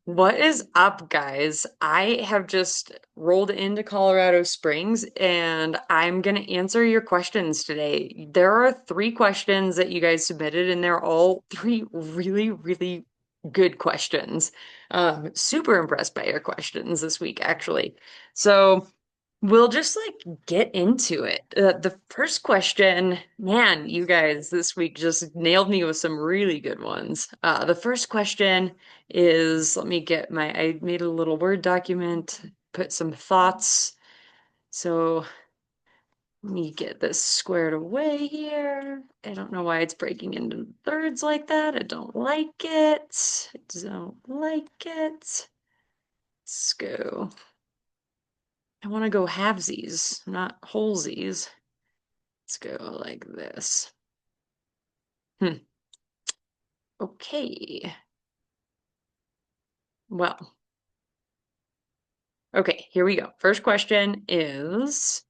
What is up, guys? I have just rolled into Colorado Springs and I'm going to answer your questions today. There are three questions that you guys submitted, and they're all three really, really good questions. Super impressed by your questions this week, actually. So, we'll just get into it. The first question, man, you guys this week just nailed me with some really good ones. The first question is, let me I made a little Word document, put some thoughts. So let me get this squared away here. I don't know why it's breaking into thirds like that. I don't like it. I don't like it. Let's go. I want to go halvesies, not wholesies. Let's go like this. Hmm. Okay. Well, okay, here we go. First question is,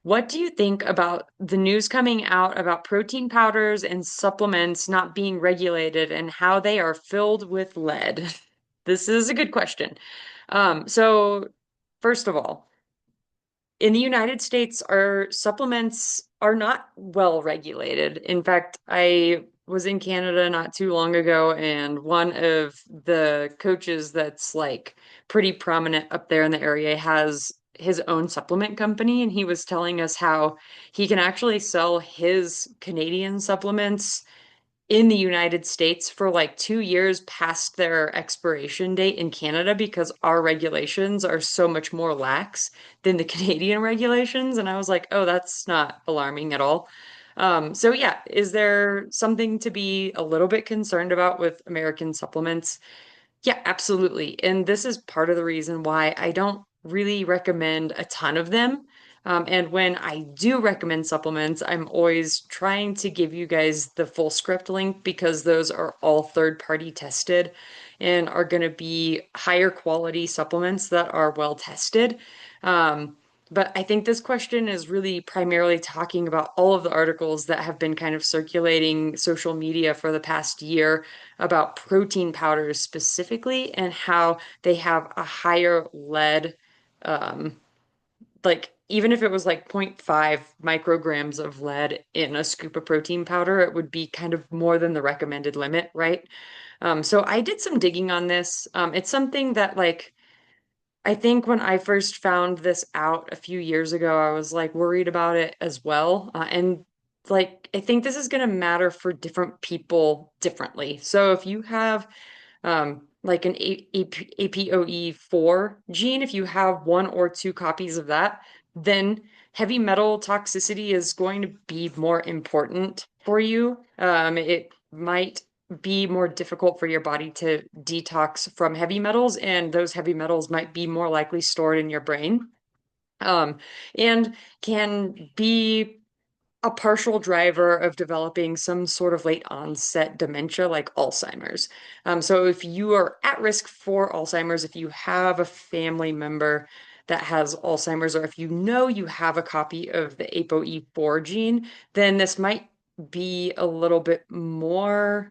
what do you think about the news coming out about protein powders and supplements not being regulated and how they are filled with lead? This is a good question. So first of all, in the United States, our supplements are not well regulated. In fact, I was in Canada not too long ago, and one of the coaches that's pretty prominent up there in the area has his own supplement company, and he was telling us how he can actually sell his Canadian supplements in the United States for like 2 years past their expiration date in Canada because our regulations are so much more lax than the Canadian regulations. And I was like, oh, that's not alarming at all. So yeah, is there something to be a little bit concerned about with American supplements? Yeah, absolutely. And this is part of the reason why I don't really recommend a ton of them. And when I do recommend supplements, I'm always trying to give you guys the full script link because those are all third-party tested and are going to be higher quality supplements that are well tested. But I think this question is really primarily talking about all of the articles that have been kind of circulating social media for the past year about protein powders specifically and how they have a higher lead, um, even if it was like zero point 0.5 micrograms of lead in a scoop of protein powder, it would be kind of more than the recommended limit, right? So I did some digging on this. It's something that I think when I first found this out a few years ago, I was worried about it as well. And I think this is going to matter for different people differently. So if you have like an APOE4 gene, if you have one or two copies of that, then heavy metal toxicity is going to be more important for you. It might be more difficult for your body to detox from heavy metals, and those heavy metals might be more likely stored in your brain. Um, and can be a partial driver of developing some sort of late onset dementia like Alzheimer's. So if you are at risk for Alzheimer's, if you have a family member that has Alzheimer's, or if you know you have a copy of the ApoE4 gene, then this might be a little bit more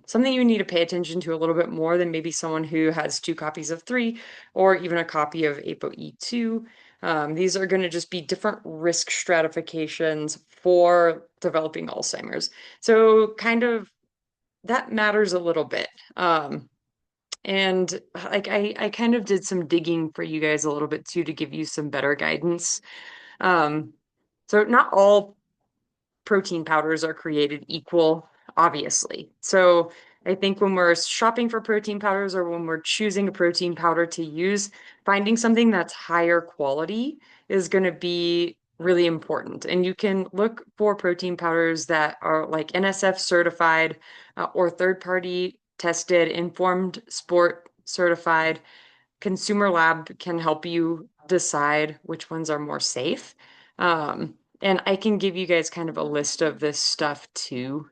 something you need to pay attention to a little bit more than maybe someone who has two copies of three or even a copy of ApoE2. These are going to just be different risk stratifications for developing Alzheimer's. So kind of that matters a little bit. And I kind of did some digging for you guys a little bit too to give you some better guidance. Um, so not all protein powders are created equal, obviously. So I think when we're shopping for protein powders or when we're choosing a protein powder to use, finding something that's higher quality is going to be really important. And you can look for protein powders that are like NSF certified or third party tested, informed sport certified. Consumer Lab can help you decide which ones are more safe. And I can give you guys kind of a list of this stuff too.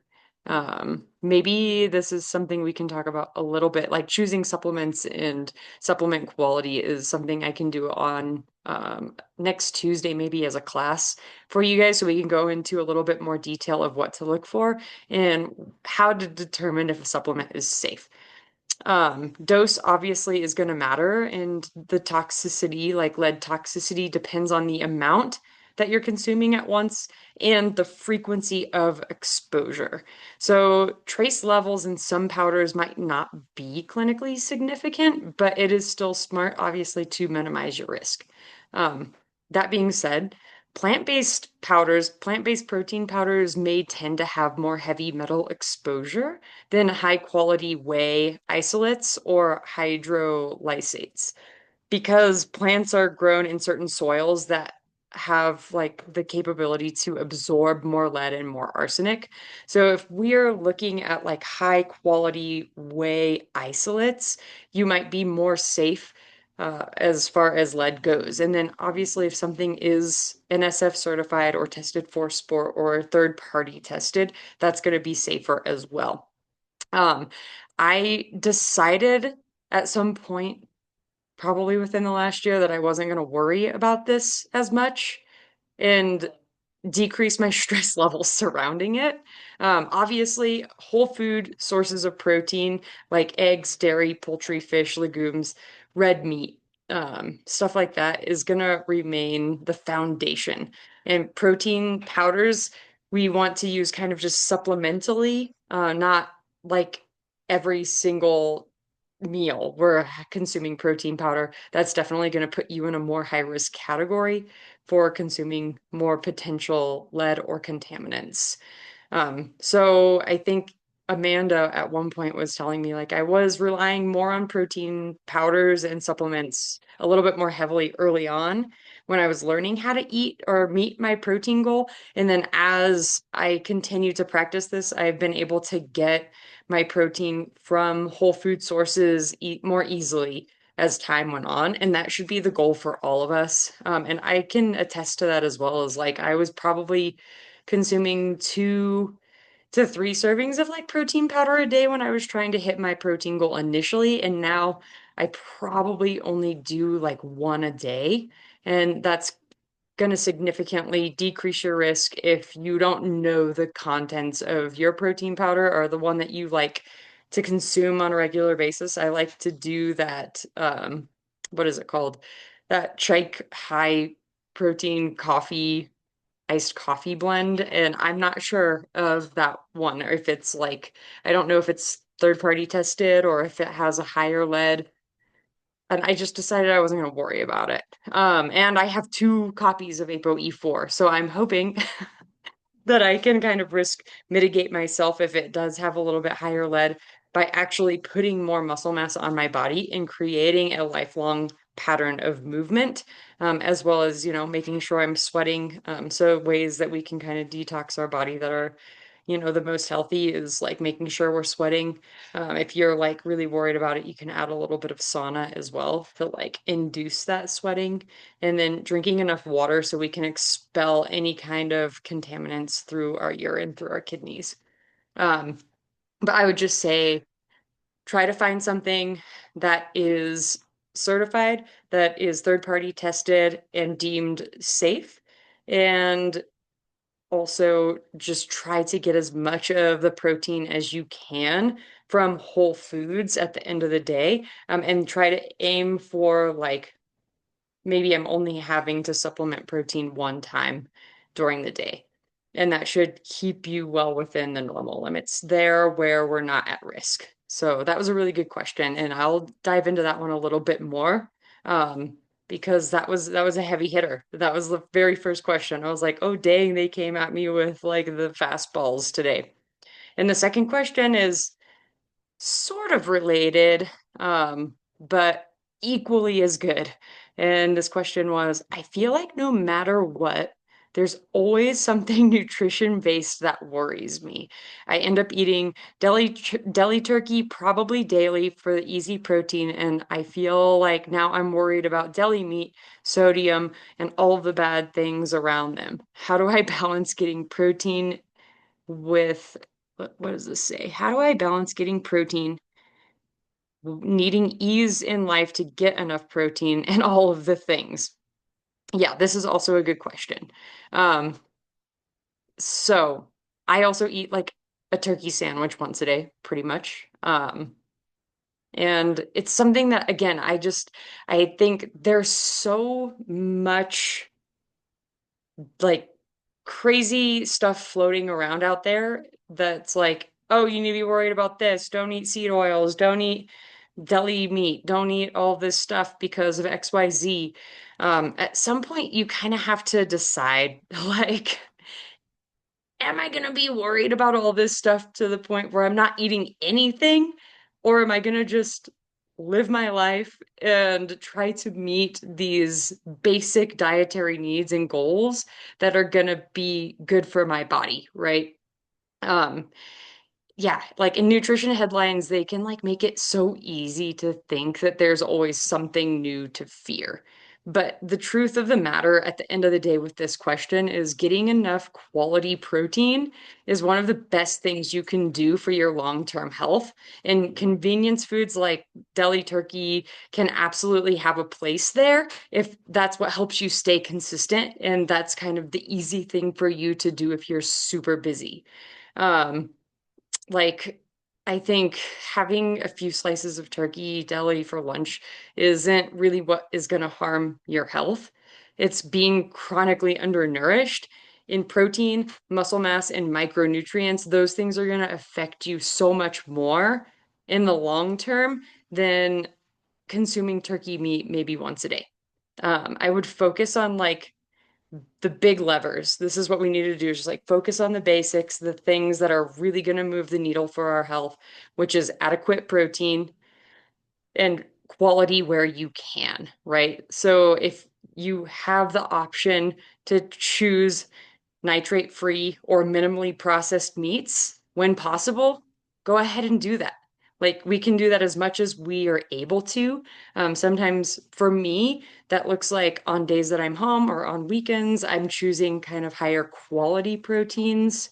Maybe this is something we can talk about a little bit, like choosing supplements and supplement quality is something I can do on next Tuesday, maybe as a class for you guys, so we can go into a little bit more detail of what to look for and how to determine if a supplement is safe. Dose obviously is going to matter, and the toxicity, like lead toxicity, depends on the amount that you're consuming at once and the frequency of exposure. So, trace levels in some powders might not be clinically significant, but it is still smart, obviously, to minimize your risk. Um, that being said, plant-based protein powders may tend to have more heavy metal exposure than high quality whey isolates or hydrolysates because plants are grown in certain soils that have like the capability to absorb more lead and more arsenic. So if we're looking at like high quality whey isolates, you might be more safe as far as lead goes. And then obviously if something is NSF certified or tested for sport or third party tested, that's going to be safer as well. Um, I decided at some point probably within the last year that I wasn't going to worry about this as much and decrease my stress levels surrounding it. Obviously, whole food sources of protein like eggs, dairy, poultry, fish, legumes, red meat, stuff like that is going to remain the foundation. And protein powders, we want to use kind of just supplementally, not like every single meal we're consuming protein powder. That's definitely going to put you in a more high risk category for consuming more potential lead or contaminants. So I think Amanda at one point was telling me like I was relying more on protein powders and supplements a little bit more heavily early on when I was learning how to eat or meet my protein goal. And then as I continue to practice this, I've been able to get my protein from whole food sources eat more easily as time went on. And that should be the goal for all of us. And I can attest to that as well as like I was probably consuming 2 to 3 servings of like protein powder a day when I was trying to hit my protein goal initially. And now I probably only do like one a day. And that's going to significantly decrease your risk if you don't know the contents of your protein powder or the one that you like to consume on a regular basis. I like to do that, what is it called? That Chike high protein coffee, iced coffee blend. And I'm not sure of that one, or if it's like, I don't know if it's third party tested or if it has a higher lead, and I just decided I wasn't going to worry about it. And I have 2 copies of ApoE4, so I'm hoping that I can kind of risk mitigate myself if it does have a little bit higher lead by actually putting more muscle mass on my body and creating a lifelong pattern of movement, as well as, making sure I'm sweating. So ways that we can kind of detox our body that are, the most healthy is like making sure we're sweating. If you're like really worried about it, you can add a little bit of sauna as well to like induce that sweating, and then drinking enough water so we can expel any kind of contaminants through our urine, through our kidneys. Um, but I would just say try to find something that is certified, that is third party tested and deemed safe. And also just try to get as much of the protein as you can from whole foods at the end of the day. And try to aim for like maybe I'm only having to supplement protein one time during the day. And that should keep you well within the normal limits there where we're not at risk. So that was a really good question, and I'll dive into that one a little bit more. Because that was a heavy hitter. That was the very first question. I was like, oh dang, they came at me with like the fastballs today. And the second question is sort of related, but equally as good. And this question was, I feel like no matter what, there's always something nutrition based that worries me. I end up eating deli turkey probably daily for the easy protein, and I feel like now I'm worried about deli meat, sodium, and all the bad things around them. How do I balance getting protein with what does this say? How do I balance getting protein, needing ease in life to get enough protein, and all of the things? Yeah, this is also a good question. Um, so I also eat like a turkey sandwich once a day, pretty much. And it's something that, again, I think there's so much like crazy stuff floating around out there that's like, oh, you need to be worried about this. Don't eat seed oils. Don't eat deli meat. Don't eat all this stuff because of XYZ. At some point, you kind of have to decide, like, am I going to be worried about all this stuff to the point where I'm not eating anything? Or am I going to just live my life and try to meet these basic dietary needs and goals that are going to be good for my body, right? Um, yeah, like in nutrition headlines, they can like make it so easy to think that there's always something new to fear. But the truth of the matter at the end of the day with this question is getting enough quality protein is one of the best things you can do for your long-term health. And convenience foods like deli turkey can absolutely have a place there if that's what helps you stay consistent. And that's kind of the easy thing for you to do if you're super busy. Um, like, I think having a few slices of turkey deli for lunch isn't really what is going to harm your health. It's being chronically undernourished in protein, muscle mass, and micronutrients. Those things are going to affect you so much more in the long term than consuming turkey meat maybe once a day. I would focus on like the big levers. This is what we need to do is just like focus on the basics, the things that are really going to move the needle for our health, which is adequate protein and quality where you can, right? So if you have the option to choose nitrate free or minimally processed meats when possible, go ahead and do that. Like we can do that as much as we are able to. Sometimes for me, that looks like on days that I'm home or on weekends, I'm choosing kind of higher quality proteins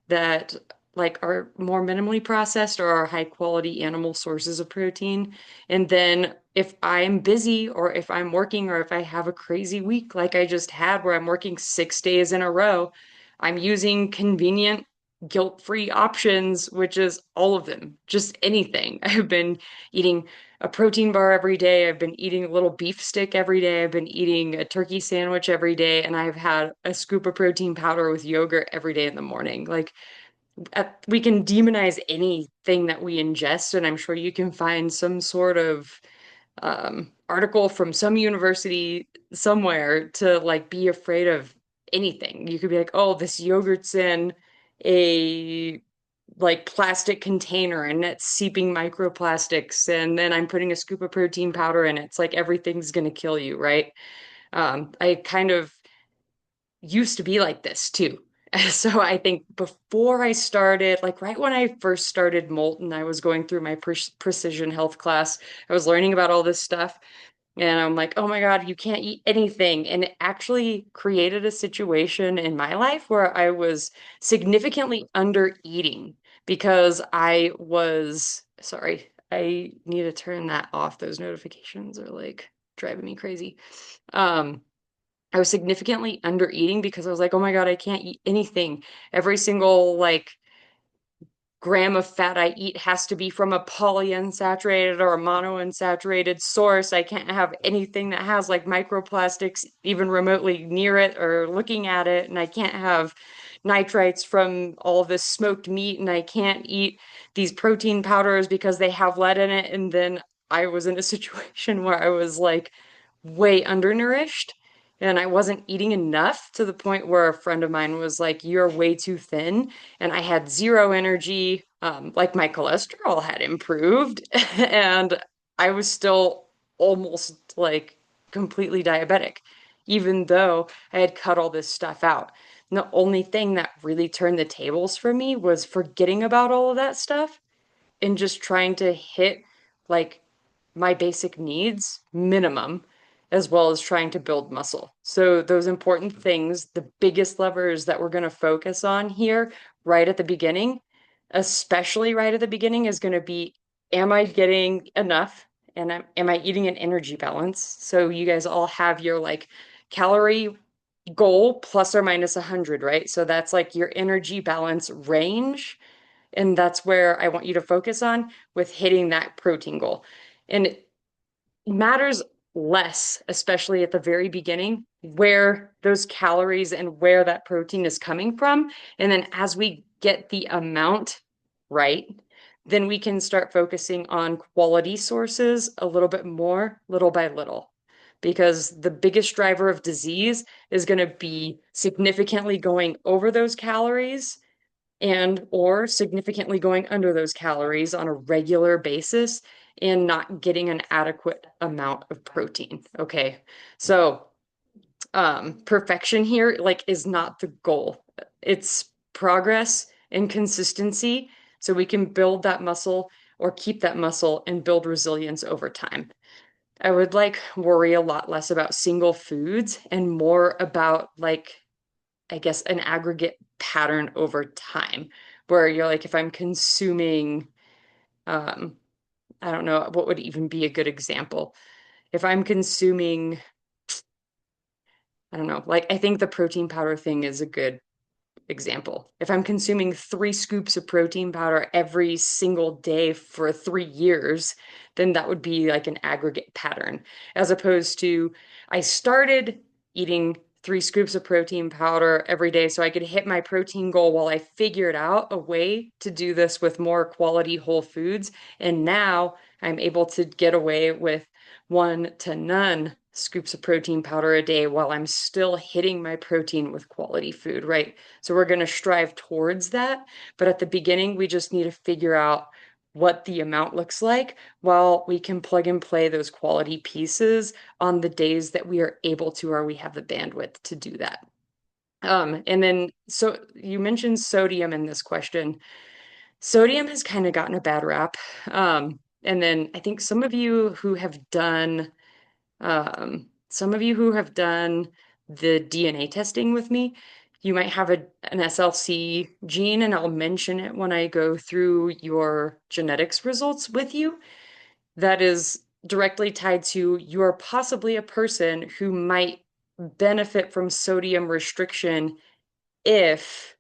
that like are more minimally processed or are high quality animal sources of protein. And then if I'm busy or if I'm working or if I have a crazy week like I just had where I'm working 6 days in a row, I'm using convenient, guilt-free options, which is all of them, just anything. I've been eating a protein bar every day. I've been eating a little beef stick every day. I've been eating a turkey sandwich every day, and I've had a scoop of protein powder with yogurt every day in the morning. Like we can demonize anything that we ingest, and I'm sure you can find some sort of article from some university somewhere to like be afraid of anything. You could be like, oh, this yogurt's in a like plastic container and it's seeping microplastics, and then I'm putting a scoop of protein powder in it. It's like everything's gonna kill you, right? I kind of used to be like this too. So I think before I started, like right when I first started Molt and I was going through my precision health class, I was learning about all this stuff. And I'm like, oh my God, you can't eat anything. And it actually created a situation in my life where I was significantly under eating because I was, sorry, I need to turn that off. Those notifications are like driving me crazy. Um, I was significantly under eating because I was like, oh my God, I can't eat anything. Every single like gram of fat I eat has to be from a polyunsaturated or a monounsaturated source. I can't have anything that has like microplastics even remotely near it or looking at it. And I can't have nitrites from all this smoked meat. And I can't eat these protein powders because they have lead in it. And then I was in a situation where I was like way undernourished and I wasn't eating enough to the point where a friend of mine was like, you're way too thin. And I had zero energy. Like my cholesterol had improved, and I was still almost like completely diabetic, even though I had cut all this stuff out. And the only thing that really turned the tables for me was forgetting about all of that stuff and just trying to hit like my basic needs minimum as well as trying to build muscle. So those important things, the biggest levers that we're going to focus on here right at the beginning, especially right at the beginning, is going to be, am I getting enough? And am I eating an energy balance? So you guys all have your like calorie goal plus or minus 100, right? So that's like your energy balance range And that's where I want you to focus on with hitting that protein goal. And it matters less, especially at the very beginning, where those calories and where that protein is coming from. And then as we get the amount right, then we can start focusing on quality sources a little bit more, little by little. Because the biggest driver of disease is going to be significantly going over those calories and or significantly going under those calories on a regular basis and not getting an adequate amount of protein. Okay. So perfection here like is not the goal. It's progress and consistency so we can build that muscle or keep that muscle and build resilience over time. I would like worry a lot less about single foods and more about like I guess, an aggregate pattern over time where you're like, if I'm consuming, um, I don't know, what would even be a good example? If I'm consuming, I don't know, like I think the protein powder thing is a good example. If I'm consuming 3 scoops of protein powder every single day for 3 years, then that would be like an aggregate pattern, as opposed to I started eating 3 scoops of protein powder every day so I could hit my protein goal while I figured out a way to do this with more quality whole foods. And now I'm able to get away with 1 to none scoops of protein powder a day while I'm still hitting my protein with quality food, right? So we're going to strive towards that. But at the beginning, we just need to figure out what the amount looks like while we can plug and play those quality pieces on the days that we are able to or we have the bandwidth to do that. And then, so you mentioned sodium in this question. Sodium has kind of gotten a bad rap. And then I think some of you who have done the DNA testing with me, you might have an SLC gene, and I'll mention it when I go through your genetics results with you. That is directly tied to you're possibly a person who might benefit from sodium restriction if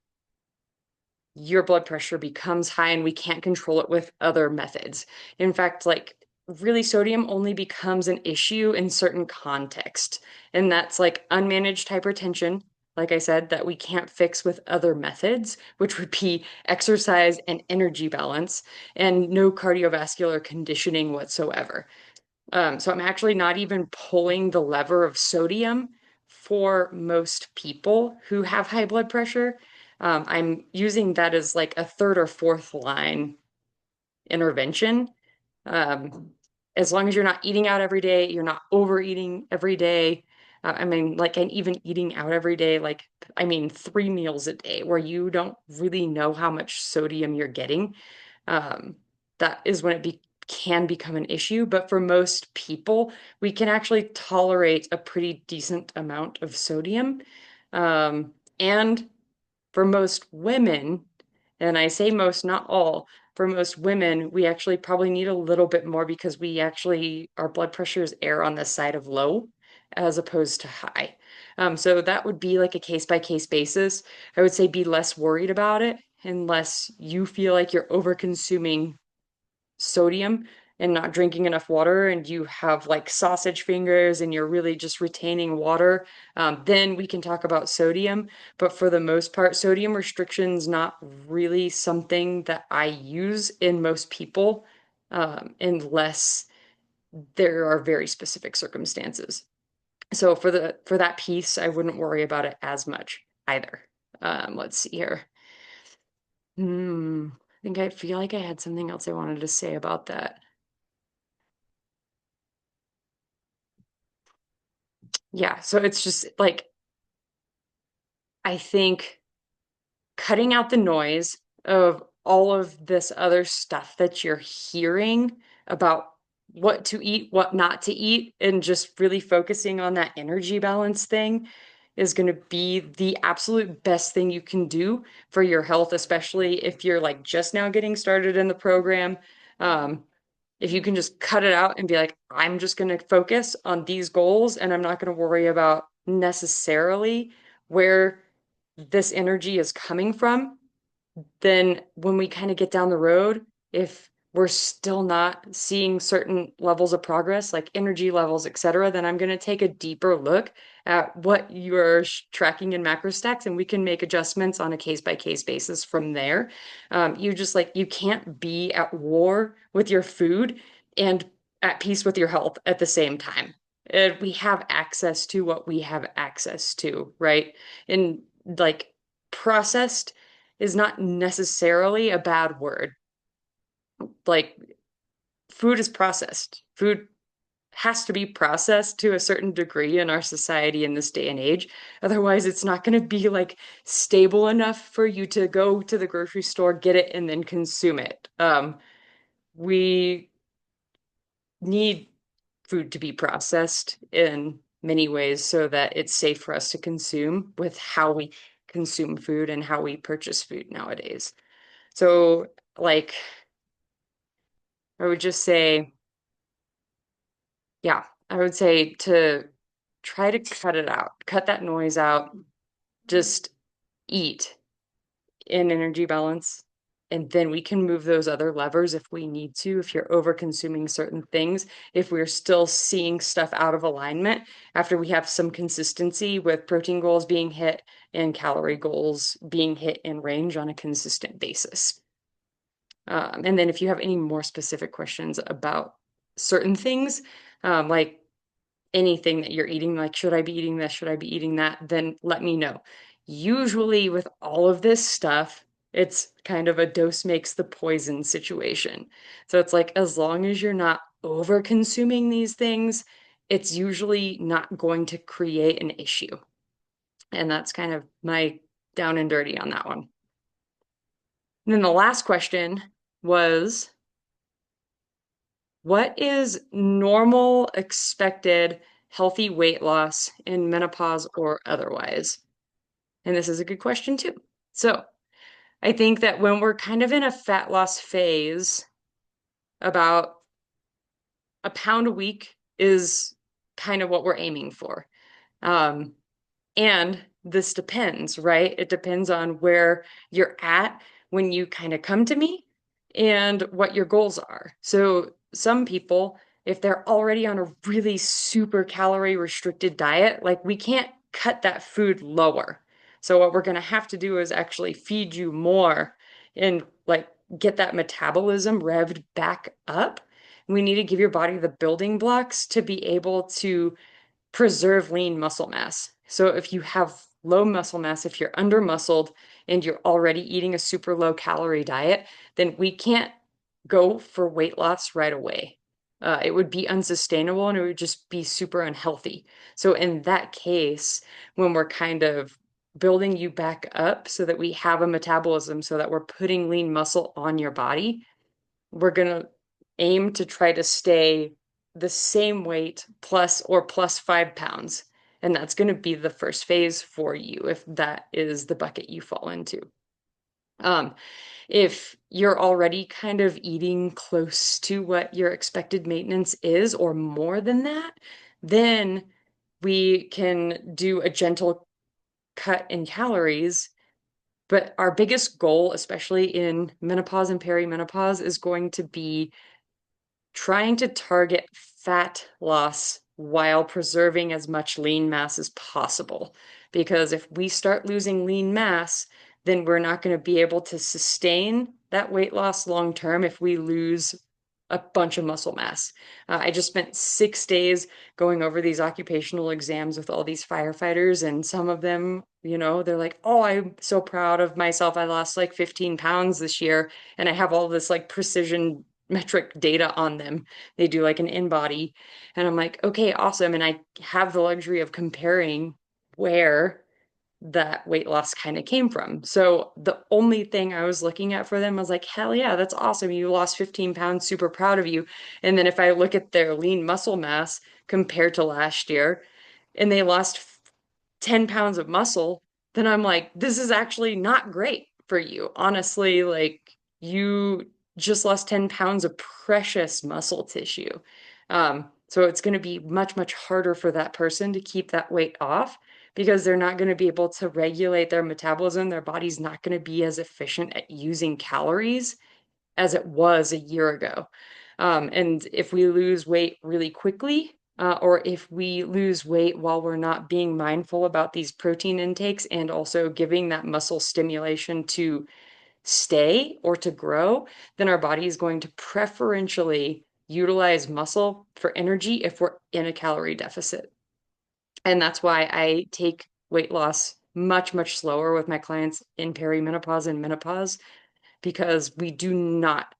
your blood pressure becomes high and we can't control it with other methods. In fact, like really sodium only becomes an issue in certain context, and that's like unmanaged hypertension, like I said, that we can't fix with other methods, which would be exercise and energy balance and no cardiovascular conditioning whatsoever. So I'm actually not even pulling the lever of sodium for most people who have high blood pressure. I'm using that as like a third or fourth line intervention. Um, as long as you're not eating out every day, you're not overeating every day. I mean, like, and even eating out every day, like, I mean, 3 meals a day where you don't really know how much sodium you're getting. Um, that is when can become an issue. But for most people, we can actually tolerate a pretty decent amount of sodium. And for most women, and I say most, not all, for most women, we actually probably need a little bit more because our blood pressures err on the side of low as opposed to high. So that would be like a case by case basis. I would say be less worried about it unless you feel like you're over consuming sodium and not drinking enough water and you have like sausage fingers and you're really just retaining water, then we can talk about sodium. But for the most part, sodium restriction's not really something that I use in most people, unless there are very specific circumstances. So for that piece, I wouldn't worry about it as much either. Let's see here. I feel like I had something else I wanted to say about that. Yeah, so it's just like I think cutting out the noise of all of this other stuff that you're hearing about what to eat, what not to eat, and just really focusing on that energy balance thing is going to be the absolute best thing you can do for your health, especially if you're like just now getting started in the program. Um, if you can just cut it out and be like, I'm just going to focus on these goals and I'm not going to worry about necessarily where this energy is coming from, then when we kind of get down the road, if we're still not seeing certain levels of progress, like energy levels, et cetera, then I'm going to take a deeper look at what you're tracking in macro stacks, and we can make adjustments on a case by case basis from there. You just like, you can't be at war with your food and at peace with your health at the same time. We have access to what we have access to, right? And like processed is not necessarily a bad word. Like food is processed. Food has to be processed to a certain degree in our society in this day and age. Otherwise, it's not going to be like stable enough for you to go to the grocery store, get it, and then consume it. We need food to be processed in many ways so that it's safe for us to consume with how we consume food and how we purchase food nowadays. So, like, I would just say, yeah, I would say to try to cut it out, cut that noise out, just eat in energy balance. And then we can move those other levers if we need to, if you're over consuming certain things, if we're still seeing stuff out of alignment after we have some consistency with protein goals being hit and calorie goals being hit in range on a consistent basis. And then if you have any more specific questions about certain things, like anything that you're eating, like, should I be eating this? Should I be eating that? Then let me know. Usually, with all of this stuff, it's kind of a dose makes the poison situation. So it's like, as long as you're not over consuming these things, it's usually not going to create an issue. And that's kind of my down and dirty on that one. And then the last question was, what is normal, expected, healthy weight loss in menopause or otherwise? And this is a good question too. So I think that when we're kind of in a fat loss phase, about a pound a week is kind of what we're aiming for. Um, and this depends, right? It depends on where you're at when you kind of come to me and what your goals are. So some people, if they're already on a really super calorie restricted diet, like we can't cut that food lower. So what we're going to have to do is actually feed you more and like get that metabolism revved back up. We need to give your body the building blocks to be able to preserve lean muscle mass. So if you have low muscle mass, if you're under muscled and you're already eating a super low calorie diet, then we can't go for weight loss right away. It would be unsustainable and it would just be super unhealthy. So in that case, when we're kind of building you back up so that we have a metabolism so that we're putting lean muscle on your body, we're going to aim to try to stay the same weight plus or plus 5 pounds. And that's going to be the first phase for you if that is the bucket you fall into. Um, if you're already kind of eating close to what your expected maintenance is or more than that, then we can do a gentle cut in calories. But our biggest goal, especially in menopause and perimenopause, is going to be trying to target fat loss while preserving as much lean mass as possible. Because if we start losing lean mass, then we're not going to be able to sustain that weight loss long term if we lose a bunch of muscle mass. I just spent 6 days going over these occupational exams with all these firefighters, and some of them, they're like, oh, I'm so proud of myself. I lost like 15 pounds this year, and I have all this like precision metric data on them. They do like an in-body, and I'm like, okay, awesome. And I have the luxury of comparing where that weight loss kind of came from. So the only thing I was looking at for them was like, hell yeah, that's awesome. You lost 15 pounds, super proud of you. And then if I look at their lean muscle mass compared to last year, and they lost 10 pounds of muscle, then I'm like, this is actually not great for you. Honestly, like you just lost 10 pounds of precious muscle tissue. So it's going to be much, much harder for that person to keep that weight off because they're not going to be able to regulate their metabolism. Their body's not going to be as efficient at using calories as it was a year ago. And if we lose weight really quickly, or if we lose weight while we're not being mindful about these protein intakes and also giving that muscle stimulation to stay or to grow, then our body is going to preferentially utilize muscle for energy if we're in a calorie deficit. And that's why I take weight loss much, much slower with my clients in perimenopause and menopause, because we do not,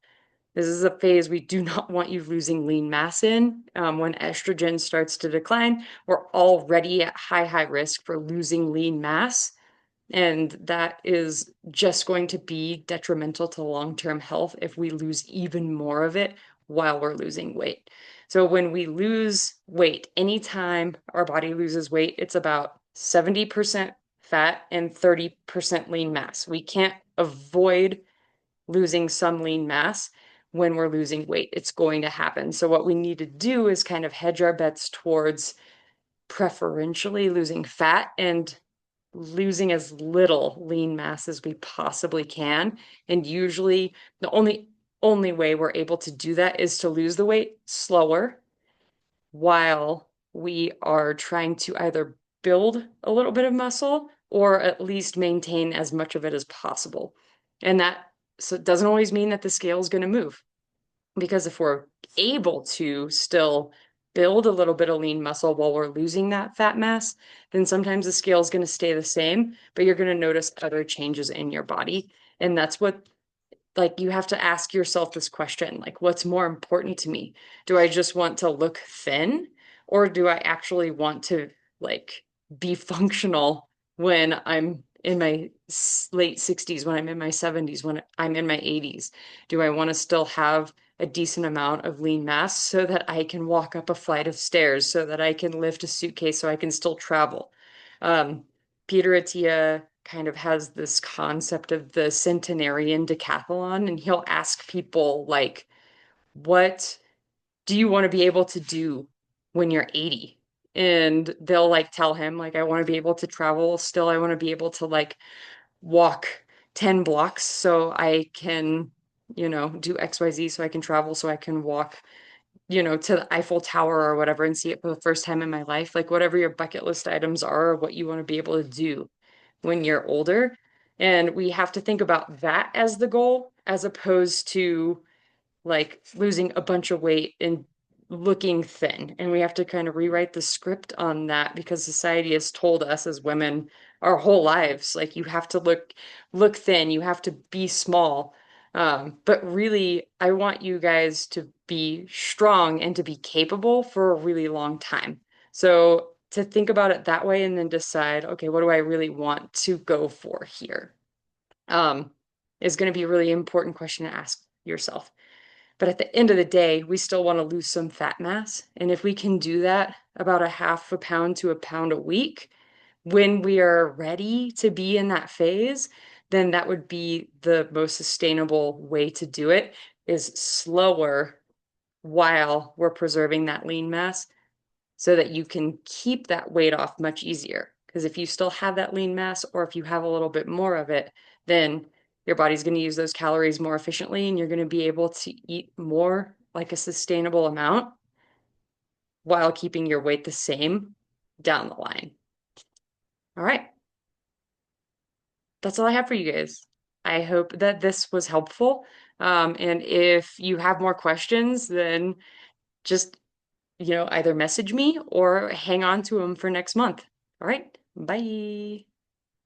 this is a phase we do not want you losing lean mass in. When estrogen starts to decline, we're already at high risk for losing lean mass. And that is just going to be detrimental to long-term health if we lose even more of it while we're losing weight. So when we lose weight, anytime our body loses weight, it's about 70% fat and 30% lean mass. We can't avoid losing some lean mass when we're losing weight. It's going to happen. So what we need to do is kind of hedge our bets towards preferentially losing fat and losing as little lean mass as we possibly can. And usually the only way we're able to do that is to lose the weight slower while we are trying to either build a little bit of muscle or at least maintain as much of it as possible. And that, so it doesn't always mean that the scale is going to move, because if we're able to still build a little bit of lean muscle while we're losing that fat mass, then sometimes the scale is going to stay the same, but you're going to notice other changes in your body. And that's what, like, you have to ask yourself this question, like, what's more important to me? Do I just want to look thin, or do I actually want to, like, be functional when I'm in my late 60s, when I'm in my 70s, when I'm in my 80s? Do I want to still have a decent amount of lean mass so that I can walk up a flight of stairs, so that I can lift a suitcase, so I can still travel? Peter Attia kind of has this concept of the centenarian decathlon, and he'll ask people, like, what do you want to be able to do when you're 80? And they'll, like, tell him, like, I want to be able to travel still. I want to be able to, like, walk 10 blocks so I can, do XYZ, so I can travel, so I can walk, to the Eiffel Tower or whatever and see it for the first time in my life. Like, whatever your bucket list items are, or what you want to be able to do when you're older. And we have to think about that as the goal, as opposed to, like, losing a bunch of weight and looking thin. And we have to kind of rewrite the script on that, because society has told us as women our whole lives, like, you have to look thin, you have to be small. But really, I want you guys to be strong and to be capable for a really long time. So to think about it that way, and then decide, okay, what do I really want to go for here? Is going to be a really important question to ask yourself. But at the end of the day, we still want to lose some fat mass. And if we can do that about a half a pound to a pound a week, when we are ready to be in that phase, then that would be the most sustainable way to do it, is slower while we're preserving that lean mass, so that you can keep that weight off much easier. Because if you still have that lean mass, or if you have a little bit more of it, then your body's going to use those calories more efficiently, and you're going to be able to eat more, like a sustainable amount, while keeping your weight the same down the line. All right. That's all I have for you guys. I hope that this was helpful. And if you have more questions, then just, either message me or hang on to them for next month. All right. Bye.